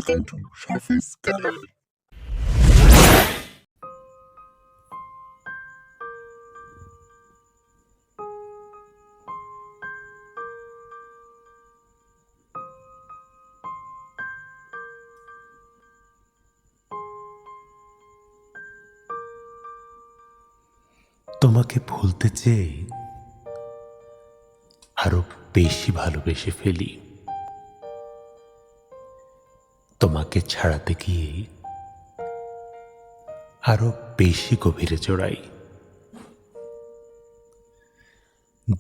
Welcome to Shafi's Gallery. তোমাকে ভুলতে চেয়ে আরো বেশি ভালোবেসে ফেলি। তোমাকে ছাড়াতে গিয়ে আরো বেশি গভীরে জড়াই।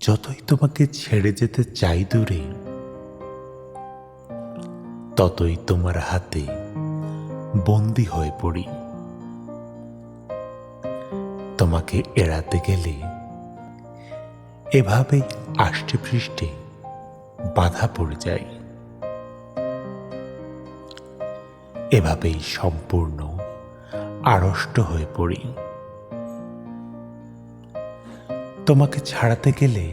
যতই তোমাকে ছেড়ে যেতে চাই দূরে, ততই তোমার হাতে বন্দী হয়ে পড়ি। তোমাকে এড়াতে গেলে এভাবেই আষ্টে পৃষ্ঠে বাধা পড়ে যায়। এভাবেই সম্পূর্ণ আড়ষ্ট হয়ে পড়ি। তোমাকে ছাড়াতে গেলে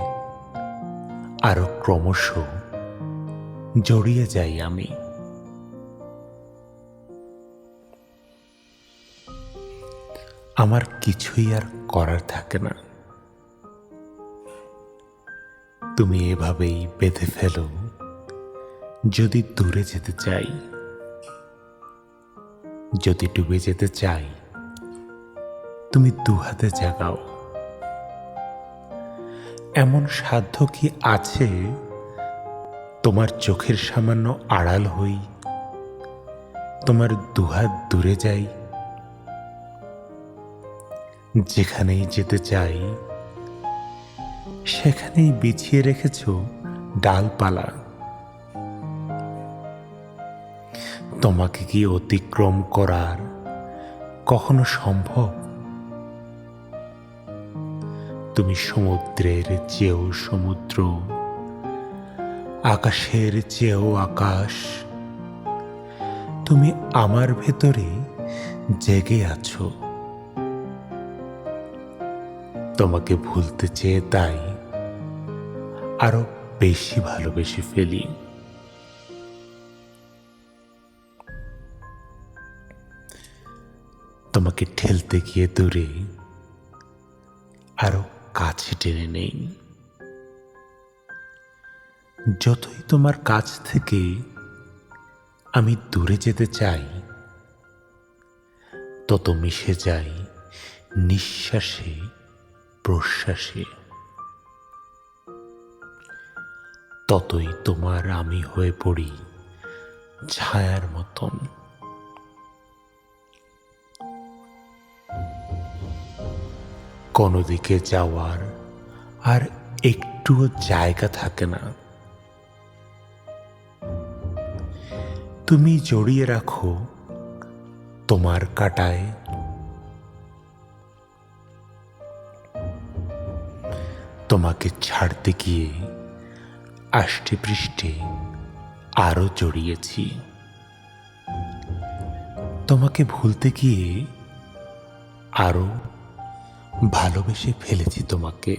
আরো ক্রমশ জড়িয়ে যাই আমি। আমার কিছুই আর করার থাকে না। তুমি এভাবেই বেঁধে ফেলো যদি দূরে যেতে চাই, যদি ডুবে যেতে চাই তুমি দুহাতে জাগাও। এমন সাধ্য কি আছে তোমার চোখের সামান্য আড়াল হই, তোমার দুহাত দূরে যাই। যেখানেই যেতে চাই সেখানেই বিছিয়ে রেখেছ ডালপালা। তোমাকে কি অতিক্রম করার কখনো সম্ভব? তুমি সমুদ্রের চেয়েও সমুদ্র, আকাশের চেয়েও আকাশ। তুমি আমার ভেতরে জেগে আছো। তোমাকে ভুলতে চেয়ে তাই আরো বেশি ভালোবেসে ফেলি। তোমাকে ঠেলতে গিয়ে দূরে আরো কাছে টেনে নেই। যতই তোমার কাছ থেকে আমি দূরে যেতে চাই, তত মিশে যাই নিঃশ্বাসে প্রশ্বাসে। ততই তোমার আমি হয়ে পড়ি ছায়ার মতন। কোনো দিকে যাওয়ার আর একটুও জায়গা থাকে না। তুমি জড়িয়ে রাখো তোমার কাঁটায়। তোমাকে ছাড়তে গিয়ে আষ্টে পৃষ্ঠে আরো জড়িয়েছি। তোমাকে ভুলতে গিয়ে আরো ভালোবেসে ফেলেছি তোমাকে।